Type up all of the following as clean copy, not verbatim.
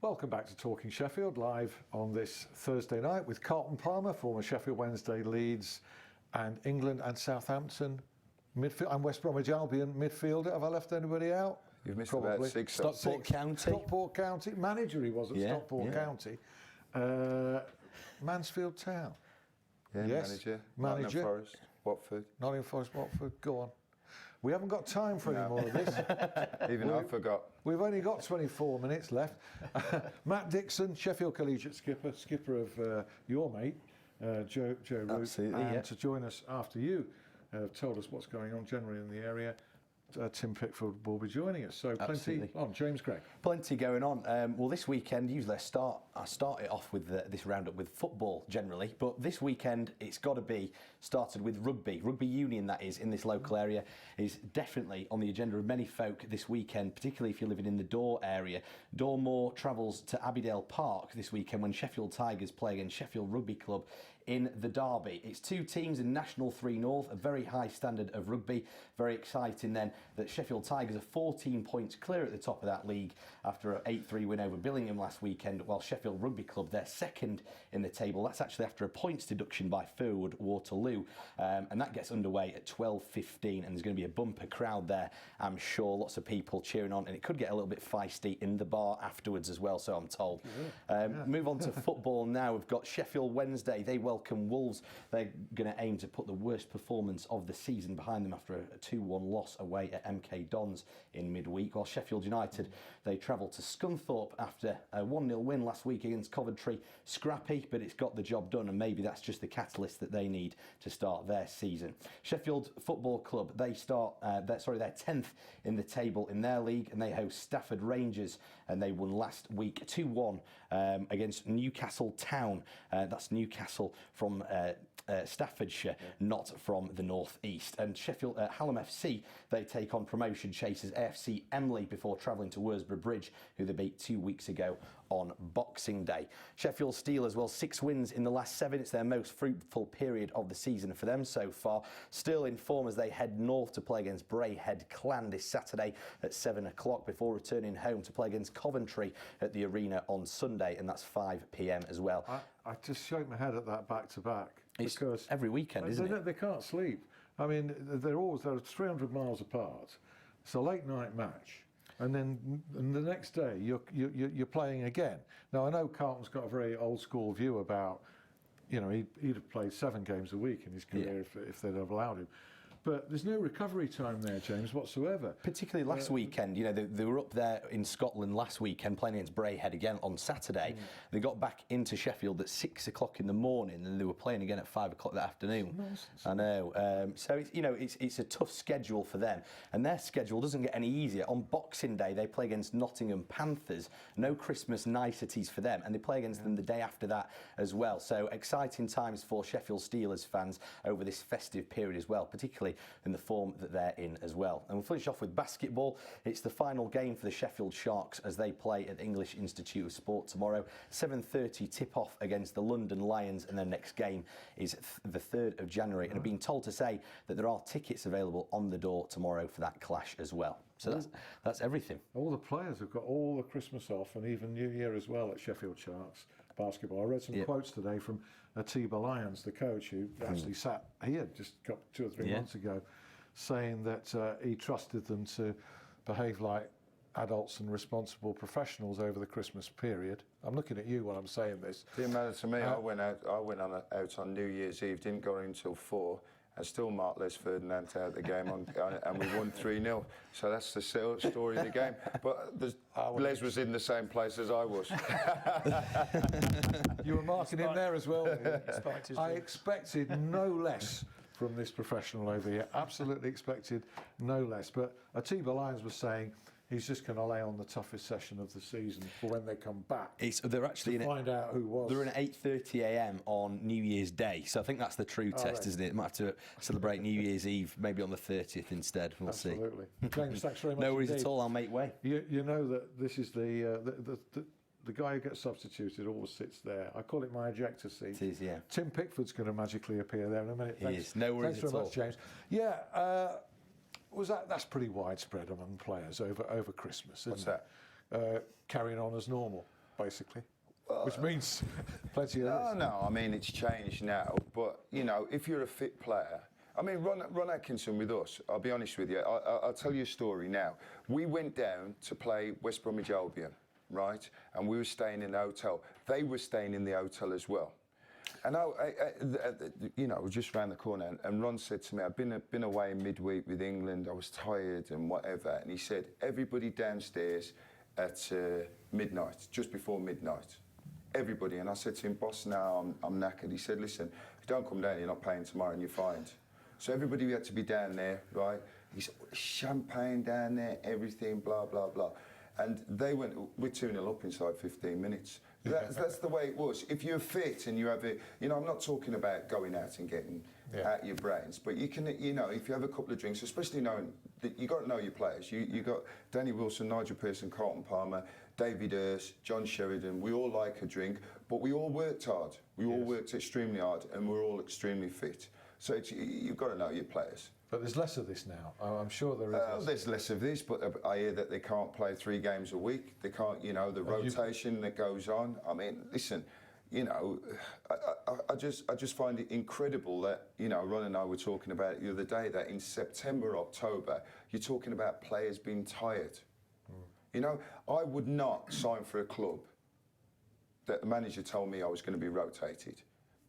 Welcome back to Talking Sheffield, live on this Thursday night with Carlton Palmer, former Sheffield Wednesday, Leeds and England and Southampton midfield, and West Bromwich Albion midfielder. Have I left anybody out? You've missed Probably. about six. Stockport County. Stockport County. Manager he was at Stockport County. Mansfield Town. Yeah, yes. Manager. Manager. Nottingham Forest, Watford. Nottingham Forest, Watford. Go on. We haven't got time for any more of this. Even I forgot. We've only got 24 minutes left. Matt Dixon, Sheffield Collegiate skipper of your mate, Joe Root. Absolutely, and yeah. to join us after you told us what's going on generally in the area, Tim Pickford will be joining us. So plenty on. James Gregg. Plenty going on. Well, this weekend, usually I start it off with this roundup with football generally, but this weekend it's got to be started with rugby. Rugby union, that is, in this local area, is definitely on the agenda of many folk this weekend, particularly if you're living in the Dore area. Dormoor travels to Abbeydale Park this weekend when Sheffield Tigers play against Sheffield Rugby Club in the derby. It's two teams in National 3 North, a very high standard of rugby. Very exciting then that Sheffield Tigers are 14 points clear at the top of that league after an 8-3 win over Billingham last weekend, while Sheffield Rugby Club, they're second in the table. That's actually after a points deduction by Furwood Waterloo, and that gets underway at 12:15, and there's going to be a bumper crowd there, I'm sure. Lots of people cheering on, and it could get a little bit feisty in the bar afterwards as well, so I'm told. Move on to football now. We've got Sheffield Wednesday. They welcome Wolves. They're going to aim to put the worst performance of the season behind them after a 2-1 loss away at MK Dons in midweek, while Sheffield United, they travel to Scunthorpe after a 1-0 win last week against Coventry. Scrappy, but it's got the job done, and maybe that's just the catalyst that they need to start their season. Sheffield Football Club, they they're 10th in the table in their league, and they host Stafford Rangers, and they won last week 2-1 against Newcastle Town. That's Newcastle from Staffordshire, not from the North East. And Sheffield Hallam FC, they take on promotion chasers AFC Emley before travelling to Worsborough Bridge, who they beat 2 weeks ago on Boxing Day. Sheffield Steel as well, 6 wins in the last 7. It's their most fruitful period of the season for them so far. Still in form as they head north to play against Braehead Clan this Saturday at 7 o'clock before returning home to play against Coventry at the Arena on Sunday, and that's 5 p.m. as well. I just shake my head at that back-to-back. It's because every weekend, isn't it? They can't sleep. I mean, they're 300 miles apart. It's a late-night match. And then the next day, you're playing again. Now, I know Carlton's got a very old-school view about, you know, he'd have played 7 games a week in his career if they'd have allowed him. But there's no recovery time there, James, whatsoever. Particularly last weekend, you know, they were up there in Scotland last weekend playing against Braehead again on Saturday. They got back into Sheffield at 6 o'clock in the morning, and they were playing again at 5 o'clock that afternoon. Nonsense. I know. So it's, you know, it's a tough schedule for them, and their schedule doesn't get any easier. On Boxing Day, they play against Nottingham Panthers. No Christmas niceties for them, and they play against them the day after that as well. So exciting times for Sheffield Steelers fans over this festive period as well, particularly in the form that they're in as well. And we'll finish off with basketball. It's the final game for the Sheffield Sharks as they play at the English Institute of Sport tomorrow. 7:30 tip-off against the London Lions, and their next game is the 3rd of January. And I've been told to say that there are tickets available on the door tomorrow for that clash as well. So that's everything. All the players have got all the Christmas off and even New Year as well at Sheffield Sharks basketball. I read some quotes today from Atiba Lyons, the coach, who actually sat here just 2 or 3 months ago, saying that he trusted them to behave like adults and responsible professionals over the Christmas period. I'm looking at you while I'm saying this. Didn't matter to me. I went out on New Year's Eve, didn't go in until 4. And still Mark Les Ferdinand out the game, and we won 3-0. So that's the story of the game. But Les was in the same place as I was. You were marking in there as well. I expected no less from this professional over here. Absolutely expected no less. But Atiba Lyons was saying he's just going to lay on the toughest session of the season for when they come back. They're actually to find out who was. They're in at 8:30 a.m. on New Year's Day, so I think that's the true test, isn't it? They might have to celebrate New Year's Eve maybe on the 30th instead. We'll see. Absolutely. James, thanks very much. No worries at all. I'll make way. You know that this is the guy who gets substituted always sits there. I call it my ejector seat. It is, yeah. Tim Pickford's going to magically appear there in a minute. He is. No worries Thanks at very all. much, James. Yeah. That's pretty widespread among players over Christmas, isn't What's it? Carrying on as normal. basically, which means plenty of No, this. no. I mean, it's changed now. But you know, if you're a fit player, I mean, Ron Atkinson with us. I'll be honest with you. I'll tell you a story now. We went down to play West Bromwich Albion, right? And we were staying in a hotel. They were staying in the hotel as well. And you know, just round the corner, and Ron said to me, "I've been away in midweek with England. I was tired and whatever." And he said, "Everybody downstairs at midnight, just before midnight, everybody." And I said to him, "Boss, now I'm knackered." He said, "Listen, if you don't come down, you're not paying tomorrow, and you're fined." So everybody had to be down there, right? He said, "Champagne down there, everything, blah blah blah." And they went, we're 2-0 up inside 15 minutes. That's the way it was. If you're fit and you have it, you know, I'm not talking about going out and getting out your brains, but you can, you know, if you have a couple of drinks, especially knowing that you got to know your players. You got Danny Wilson, Nigel Pearson, Carlton Palmer, David Hurst, John Sheridan. We all like a drink, but we all worked hard. We all worked extremely hard, and we're all extremely fit. So you've got to know your players. But there's less of this now. I'm sure there is. There's less of this, but I hear that they can't play 3 games a week. They can't, you know, the rotation that goes on. I mean, listen, you know, I just find it incredible that, you know, Ron and I were talking about it the other day, that in September, October, you're talking about players being tired. You know, I would not sign for a club that the manager told me I was going to be rotated.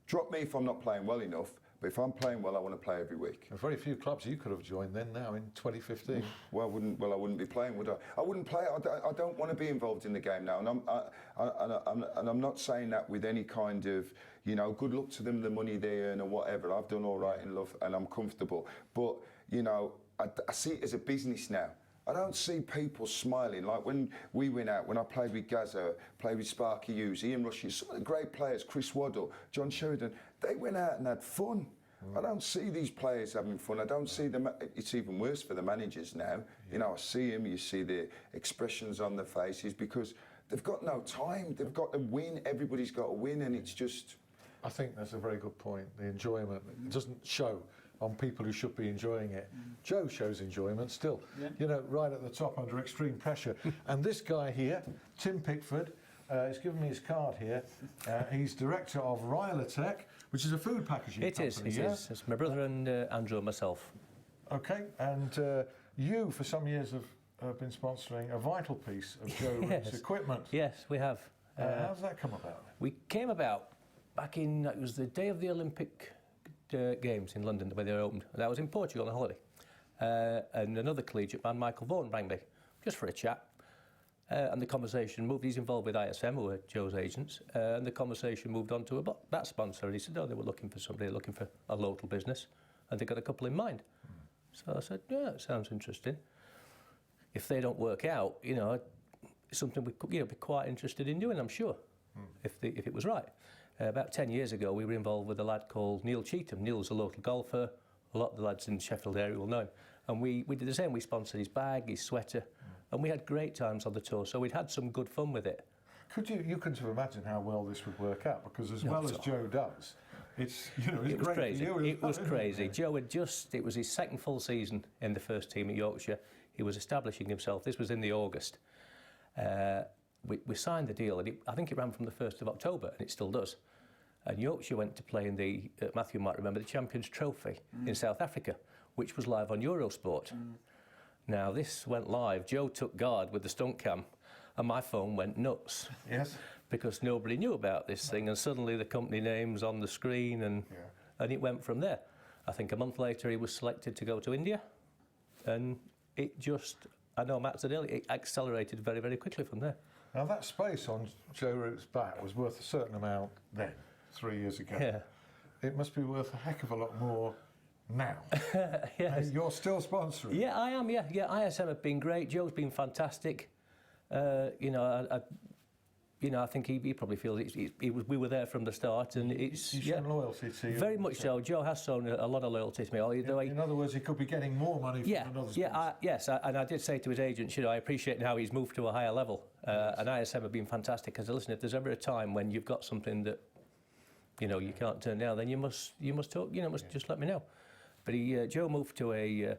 Drop me if I'm not playing well enough. But if I'm playing well, I want to play every week. There's very few clubs you could have joined then now in 2015. Well, I wouldn't be playing, would I? I wouldn't play. I don't want to be involved in the game now. And I'm not saying that with any kind of, you know, good luck to them, the money they earn or whatever. I've done all right in love and I'm comfortable. But, you know, I see it as a business now. I don't see people smiling. Like when we went out, when I played with Gazza, played with Sparky Hughes, Ian Rush, some of the great players, Chris Waddle, John Sheridan, they went out and had fun. I don't see these players having fun. I don't see them. It's even worse for the managers now. You know, I see them, you see the expressions on their faces because they've got no time. They've got to win. Everybody's got to win, and it's just... I think that's a very good point. The enjoyment, it doesn't show on people who should be enjoying it. Joe shows enjoyment still, you know, right at the top under extreme pressure. And this guy here, Tim Pickford, he's given me his card here. He's director of Rylatech, which is a food packaging company. It is. It's my brother and Andrew and myself. Okay, and you, for some years, have been sponsoring a vital piece of Joe Root's equipment. Yes, we have. How's that come about? We came about back in, it was the day of the Olympic Games in London, where they opened. That was in Portugal on a holiday. And another collegiate man, Michael Vaughan, rang me, just for a chat. And the conversation moved. He's involved with ISM, who are Joe's agents, and the conversation moved on to that sponsor. And he said, "Oh, they were looking for somebody, looking for a local business, and they got a couple in mind." So I said, "Yeah, it sounds interesting. If they don't work out, you know, it's something we could, you know, be quite interested in doing, I'm sure, if it was right." About 10 years ago, we were involved with a lad called Neil Cheetham. Neil's a local golfer. A lot of the lads in the Sheffield area will know him. And we did the same. We sponsored his bag, his sweater, and we had great times on the tour. So we'd had some good fun with it. Could you couldn't have imagined how well this would work out, because as well as Joe does, it's, you know, it's great crazy. for you. It was crazy. Joe had it was his second full season in the first team at Yorkshire. He was establishing himself. This was in the August. We signed the deal, and I think it ran from the 1st of October, and it still does. And Yorkshire went to play in the, Matthew might remember, the Champions Trophy in South Africa, which was live on Eurosport. Now, this went live. Joe took guard with the stunt cam, and my phone went nuts. Yes. Because nobody knew about this thing, and suddenly the company name's on the screen, and it went from there. I think a month later he was selected to go to India, and it just, I know Matt said earlier, it accelerated very, very quickly from there. Now, that space on Joe Root's back was worth a certain amount then, 3 years ago. Yeah. It must be worth a heck of a lot more now. Yes. And you're still sponsoring. Yeah, I am, yeah. ISM have been great. Joe's been fantastic. You know, I think he probably feels we were there from the start, and it's He's shown loyalty to you. very much so. Joe has shown a lot of loyalty to me. In other words, he could be getting more money from another sponsor. Yes, and I did say to his agents, you know, I appreciate now he's moved to a higher level, and ISM have been fantastic. Because listen, if there's ever a time when you've got something that, you know, you can't turn down, then you must talk. You know, just let me know. But Joe moved to a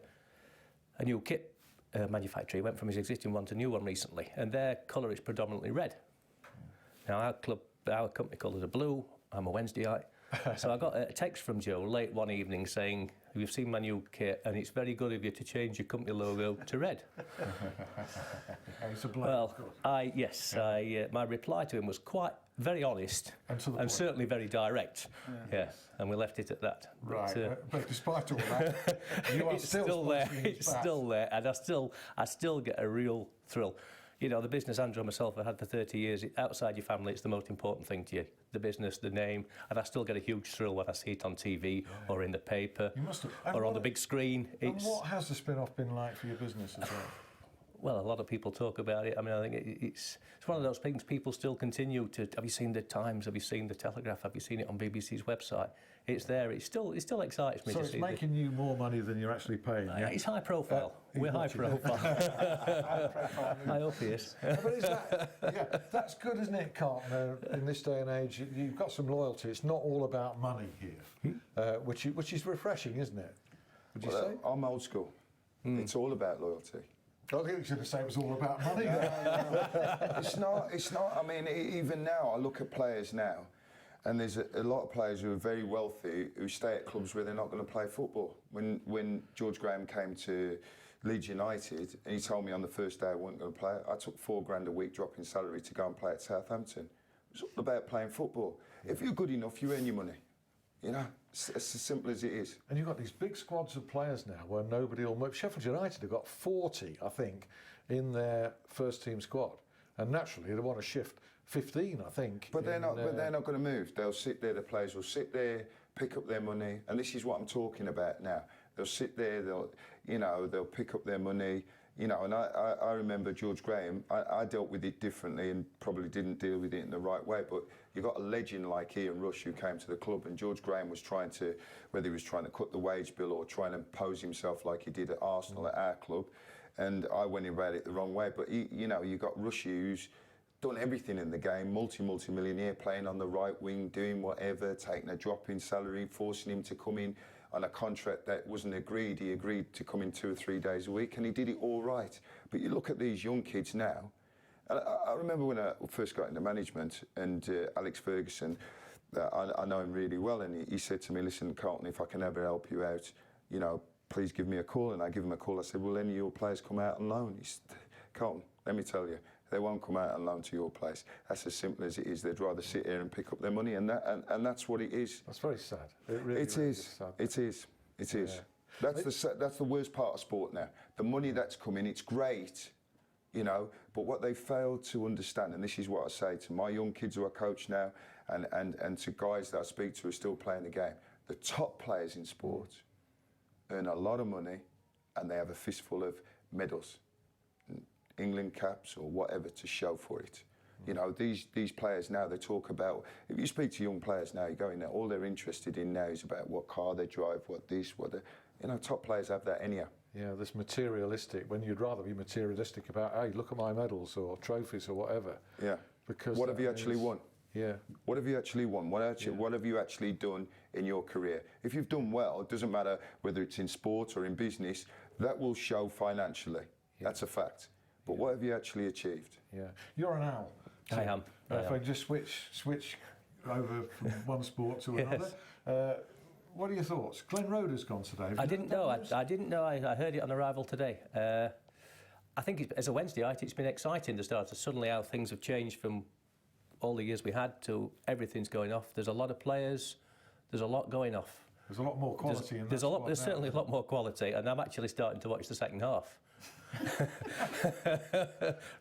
new kit manufacturer. He went from his existing one to a new one recently, and their colour is predominantly red. Now our company colours are blue. I'm a Wednesdayite. So I got a text from Joe late one evening saying, "We've seen my new kit and it's very good of you to change your company logo to red." It's a bloke, Well, of course. my reply to him was quite very honest And to the point. certainly very direct. Yeah, and we left it at that. Right, But, but despite all that, you are it's still there. sponsoring his It's bat. still there, and I still get a real thrill. You know, the business Andrew and myself have had for 30 years, outside your family, it's the most important thing to you. The business, the name, and I still get a huge thrill when I see it on TV or in the paper You must have. And or on the what- big screen. And what has the spin-off been like for your business as well? Well, a lot of people talk about it. I mean, I think it's one of those things people still continue to. Have you seen the Times? Have you seen the Telegraph? Have you seen it on BBC's website? It's there. It still excites me So to it's see. making you more money than you're actually paying, yeah? It's high profile. We're high profile. I hope he is. But is that, yeah, that's good, isn't it, Carlton? In this day and age, you've got some loyalty. It's not all about money here, which is refreshing, isn't it? Would you say? I'm old school. It's all about loyalty. I think you were going to say it was all about money. It's not. I mean, even now, I look at players now, and there's a lot of players who are very wealthy who stay at clubs where they're not going to play football. When George Graham came to Leeds United, and he told me on the first day I wasn't going to play, I took £4,000 a week drop in salary to go and play at Southampton. It's all about playing football. If you're good enough, you earn your money. You know, it's as simple as it is. And you've got these big squads of players now where nobody will move. Sheffield United have got 40, I think, in their first team squad. And naturally, they want to shift 15, I think. But they're not going to move. They'll sit there. The players will sit there, pick up their money, and this is what I'm talking about now. They'll sit there. They'll pick up their money. You know, and I remember George Graham. I dealt with it differently and probably didn't deal with it in the right way. But you got a legend like Ian Rush who came to the club, and George Graham was trying to, whether he was trying to cut the wage bill or trying to impose himself like he did at Arsenal at our club, and I went about it the wrong way. But you got Rushy who's done everything in the game, multi-millionaire, playing on the right wing, doing whatever, taking a drop in salary, forcing him to come in on a contract that wasn't agreed. He agreed to come in 2 or 3 days a week, and he did it all right. But you look at these young kids now, and I remember when I first got into management, and Alex Ferguson, I know him really well, and he said to me, "Listen, Carlton, if I can ever help you out, please give me a call." And I give him a call. I said, "Will any of your players come out on loan?" He said, "Carlton, let me tell you, they won't come out on loan to your place. That's as simple as it is. They'd rather sit here and pick up their money, and that's what it is." That's very sad. It really It really is. sad. It is. It is. That's the worst part of sport now. The money that's coming, it's great, but what they fail to understand, and this is what I say to my young kids who I coach now, and to guys that I speak to who are still playing the game, the top players in sport earn a lot of money, and they have a fistful of medals, England caps or whatever to show for it. These players now, they talk about, if you speak to young players now, you go in there, all they're interested in now is about what car they drive, what this, what the, top players have that anyhow. Yeah, this materialistic, when you'd rather be materialistic about, hey, look at my medals or trophies or whatever. Yeah. Because what have you actually won? Yeah. What have you actually won? What have you actually done in your career? If you've done well, it doesn't matter whether it's in sport or in business, that will show financially. Yeah. That's a fact. But what have you actually achieved? Yeah. You're an owl. I am. If I just switch over from one sport to another. What are your thoughts? Glenn Roeder's gone today. I didn't know. I didn't know. I heard it on arrival today. I think as a Wednesdayite, it's been exciting to start. Suddenly, how things have changed from all the years we had to everything's going off. There's a lot of players. There's a lot going off. There's a lot more quality in that. There's certainly a lot more quality, and I'm actually starting to watch the second half.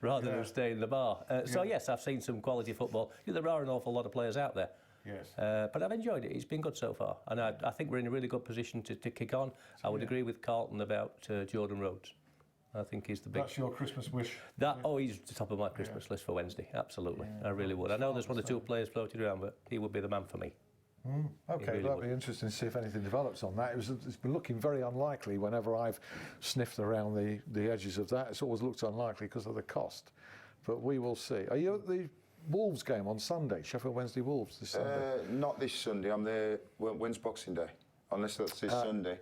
Rather than stay in the bar. So yes, I've seen some quality football. There are an awful lot of players out there. Yes. But I've enjoyed it. It's been good so far. And I think we're in a really good position to kick on. I would agree with Carlton about Jordan Rhodes. I think he's the big... That's your Christmas wish? He's the top of my Christmas list for Wednesday. Absolutely. I really would. I know there's 1 or 2 players floated around, but he would be the man for me. Okay, really that'll be interesting to see if anything develops on that. It's been looking very unlikely whenever I've sniffed around the edges of that. It's always looked unlikely because of the cost. But we will see. Are you at the Wolves game on Sunday, Sheffield Wednesday Wolves this Sunday? Not this Sunday. I'm there. When's Boxing Day? Unless that's this Sunday.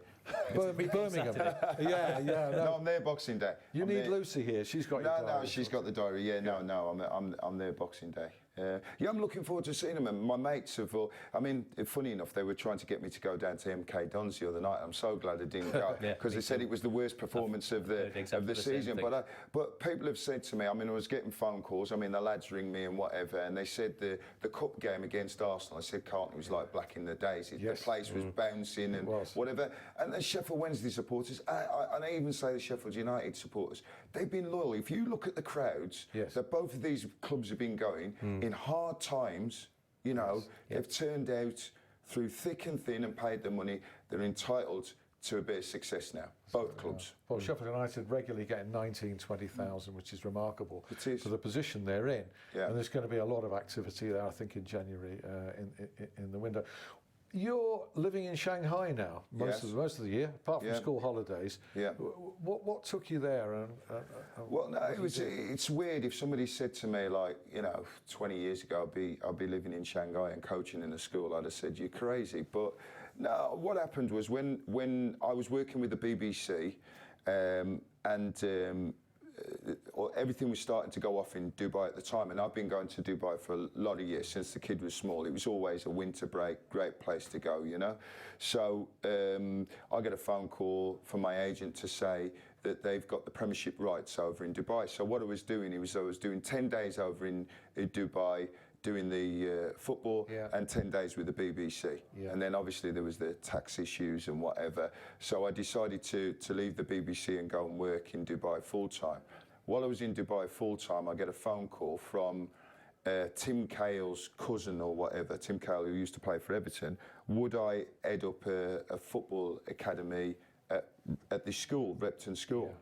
Birmingham. Yeah. No, I'm there Boxing Day. You need Lucy here. She's got your diary. No, she's got the diary. Yeah, no. I'm there Boxing Day. Yeah, I'm looking forward to seeing them. And my mates have, I mean, funny enough, they were trying to get me to go down to MK Dons the other night. I'm so glad I didn't go because they said it was the worst performance of the season. But people have said to me, I mean, I was getting phone calls. I mean, the lads ring me and whatever, and they said the cup game against Arsenal. I said Carlton was like back in the days. The place was bouncing and whatever. And the Sheffield Wednesday supporters, and I even say the Sheffield United supporters, they've been loyal. If you look at the crowds that both of these clubs have been going in hard times, you know, they've turned out through thick and thin and paid the money. They're entitled to a bit of success now, both clubs. Well, Sheffield United regularly getting 20,000, which is remarkable for the position they're in. And there's going to be a lot of activity there, I think, in January in the window. You're living in Shanghai now, most of the year, apart from school holidays. What took you there? Well, no, it's weird. If somebody said to me, like, you know, 20 years ago, I'd be living in Shanghai and coaching in a school, I'd have said, you're crazy. But no, what happened was when I was working with the BBC everything was starting to go off in Dubai at the time, and I've been going to Dubai for a lot of years since the kid was small. It was always a winter break, great place to go, you know. So I get a phone call from my agent to say that they've got the Premiership rights over in Dubai. So what I was doing I was doing 10 days over in Dubai, doing the football and 10 days with the BBC. And then obviously there was the tax issues and whatever. So I decided to leave the BBC and go and work in Dubai full time. While I was in Dubai full time, I get a phone call from Tim Cahill's cousin or whatever, Tim Cahill, who used to play for Everton. Would I head up a football academy at this school, Repton School?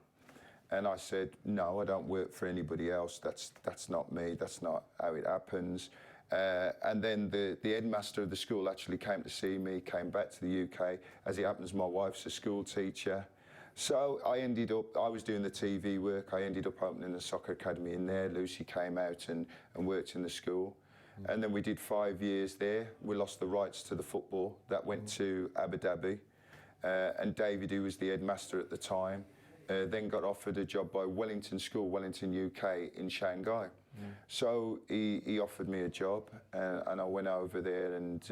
And I said, no, I don't work for anybody else. That's not me. That's not how it happens. And then the headmaster of the school actually came to see me, came back to the UK. As it happens, my wife's a school teacher. So I was doing the TV work. I ended up opening a soccer academy in there. Lucy came out and worked in the school. And then we did 5 years there. We lost the rights to the football. That went to Abu Dhabi. And David, who was the headmaster at the time, then got offered a job by Wellington School, Wellington, UK, in Shanghai. So he offered me a job, and I went over there, and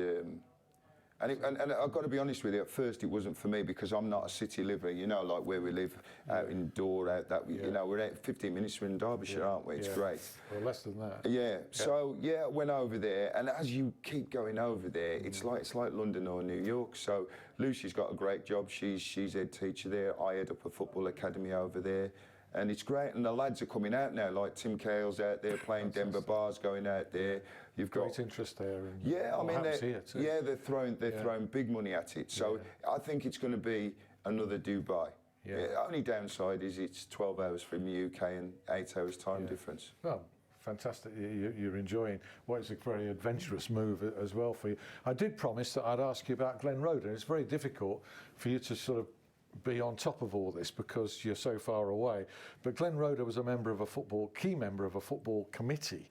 I've got to be honest with you, at first it wasn't for me because I'm not a city liver, you know, like where we live out in Dor, out that, you know, we're at 15 minutes, we're in Derbyshire, aren't we? It's great. Well, less than that. So I went over there, and as you keep going over there, it's like London or New York. So Lucy's got a great job, she's head teacher there, I head up a football academy over there. And it's great, and the lads are coming out now, like Tim Cahill's out there playing, Denver Bar's going out there. You've got great interest there. I mean, they're throwing big money at it. So I think it's going to be another Dubai. Only downside is it's 12 hours from the UK and 8 hours time difference. Well, fantastic. You're enjoying what is a very adventurous move as well for you. I did promise that I'd ask you about Glen Roeder. It's very difficult for you to sort of be on top of all this because you're so far away. But Glen Roeder was key member of a football committee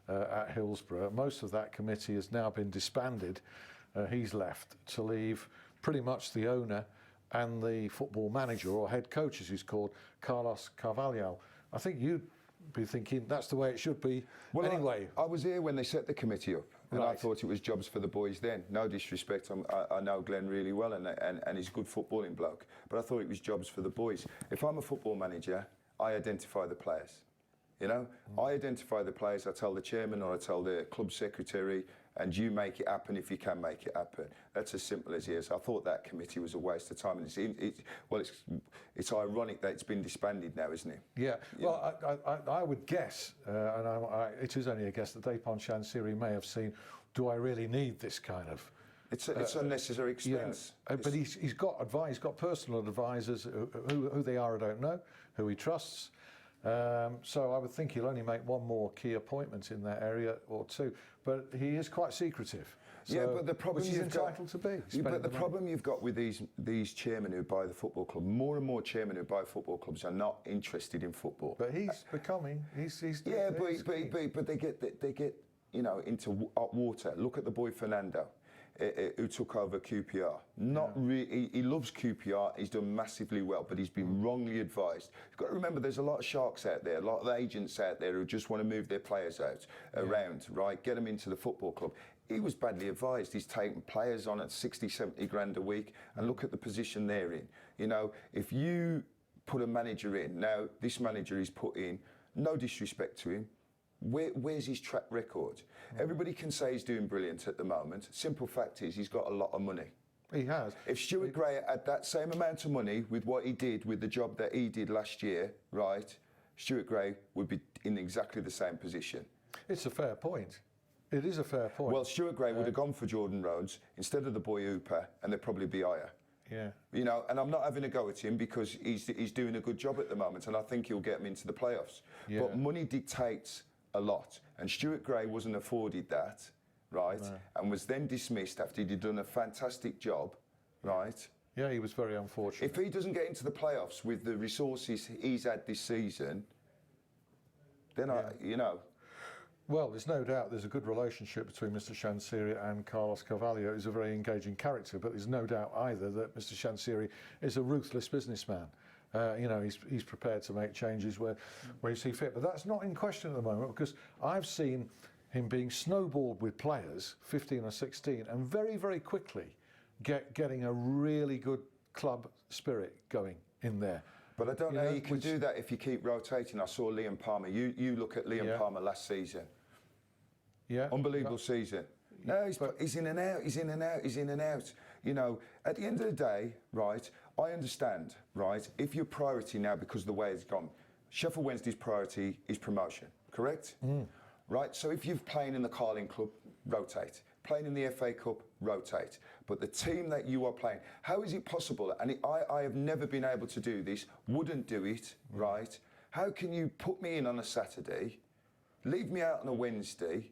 at Hillsborough. Most of that committee has now been disbanded. He's left to leave pretty much the owner and the football manager or head coach, as he's called, Carlos Carvalhal. I think you'd be thinking that's the way it should be anyway. I was here when they set the committee up. And I thought it was jobs for the boys then. No disrespect, I know Glenn really well and he's a good footballing bloke. But I thought it was jobs for the boys. If I'm a football manager, I identify the players. You know, I identify the players, I tell the chairman or I tell the club secretary, and you make it happen if you can make it happen. That's as simple as it is. I thought that committee was a waste of time. And it's ironic that it's been disbanded now, isn't it? Yeah. Well, I would guess, and it is only a guess, that Dapon Chansiri may have seen, do I really need this kind of... It's unnecessary expense. But he's got advice, he's got personal advisors, who they are I don't know, who he trusts. So I would think he'll only make one more key appointment in that area or two. But he is quite secretive. So, but the problem he's entitled to be. But the problem you've got with these chairmen who buy the football club, more and more chairmen who buy football clubs are not interested in football. But he's becoming. But they get you know into hot water. Look at the boy Fernando. who took over QPR. Not really. He loves QPR. He's done massively well, but he's been wrongly advised. You've got to remember, there's a lot of sharks out there, a lot of agents out there who just want to move their players around, right? Get them into the football club. He was badly advised. He's taken players on at 60, 70 grand a week, and look at the position they're in. You know, if you put a manager in, now this manager he's put in, no disrespect to him, where's his track record? Everybody can say he's doing brilliant at the moment. Simple fact is he's got a lot of money. He has. If Stuart Gray had that same amount of money with what he did with the job that he did last year, right, Stuart Gray would be in exactly the same position. It's a fair point. It is a fair point. Well, Stuart Gray would have gone for Jordan Rhodes instead of the boy Hooper, and they'd probably be higher. Yeah. You know, and I'm not having a go at him because he's doing a good job at the moment, and I think he'll get him into the playoffs. Yeah. But money dictates a lot, and Stuart Gray wasn't afforded that, right? No. And was then dismissed after he'd done a fantastic job, right? Yeah, he was very unfortunate. If he doesn't get into the playoffs with the resources he's had this season, then you know. Well, there's no doubt there's a good relationship between Mr. Chansiri and Carlos Carvalho. He's a very engaging character, but there's no doubt either that Mr. Chansiri is a ruthless businessman. You know, he's prepared to make changes where you see fit. But that's not in question at the moment, because I've seen him being snowballed with players, 15 or 16, and very, very quickly getting a really good club spirit going in there. But I don't know how you can do that if you keep rotating. I saw Liam Palmer. You look at Liam Palmer last season. Yeah. Unbelievable season. No, he's in and out, he's in and out, he's in and out. You know, at the end of the day, right, I understand, right, if your priority now, because of the way it's gone, Sheffield Wednesday's priority is promotion, correct? Right, so if you're playing in the Carling Club, rotate. Playing in the FA Cup, rotate. But the team that you are playing, how is it possible? And I have never been able to do this, wouldn't do it, right? How can you put me in on a Saturday, leave me out on a Wednesday,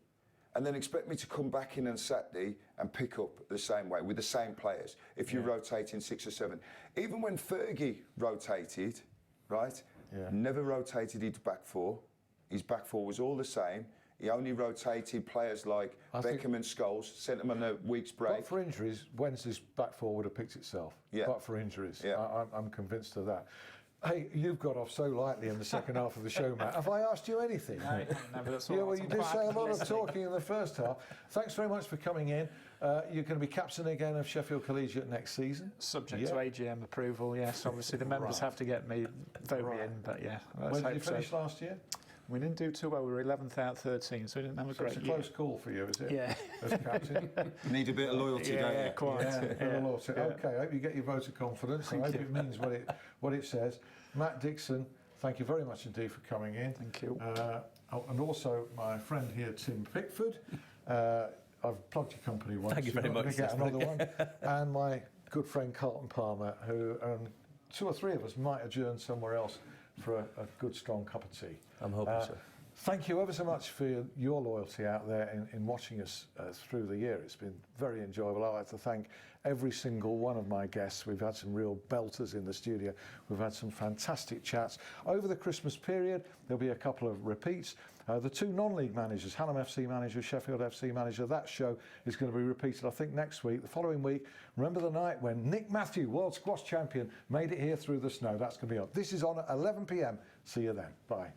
and then expect me to come back in on Saturday and pick up the same way with the same players if you're rotating 6 or 7? Even when Fergie rotated, right, never rotated his back four. His back four was all the same. He only rotated players like Beckham and Scholes, sent them on a week's break. But for injuries, Wednesday's back four would have picked itself. Yeah. But for injuries, yeah. I'm convinced of that. Hey, you've got off so lightly in the second half of the show, Matt. Have I asked you anything? No, but that's all yeah, well, you did say a lot of talking in the first half. Thanks very much for coming in. You're going to be captain again of Sheffield Collegiate next season? Subject to AGM approval, yes. Obviously, the members have to get me voted in, but yeah. When did you finish last year? We didn't do too well. We were 11th out of 13, so we didn't have a great year. It's a close call for you, is it? Yeah. As captain? Need a bit of loyalty, don't you? Yeah, quite. Yeah, loyalty. Yeah. Okay, I hope you get your vote of confidence. I hope it means what it says. Matt Dixon, thank you very much indeed for coming in. Thank you. And also my friend here, Tim Pickford. I've plugged your company once. Thank you very much. Get another one. And my good friend Carlton Palmer, who 2 or 3 of us might adjourn somewhere else for a good strong cup of tea. I'm hoping so. Thank you ever so much for your loyalty out there in watching us through the year. It's been very enjoyable. I'd like to thank every single one of my guests. We've had some real belters in the studio. We've had some fantastic chats. Over the Christmas period, there'll be a couple of repeats. The 2 non-league managers, Hallam FC manager, Sheffield FC manager, that show is going to be repeated, I think, next week. The following week, remember the night when Nick Matthew, world squash champion, made it here through the snow. That's going to be on. This is on at 11 p.m. See you then. Bye.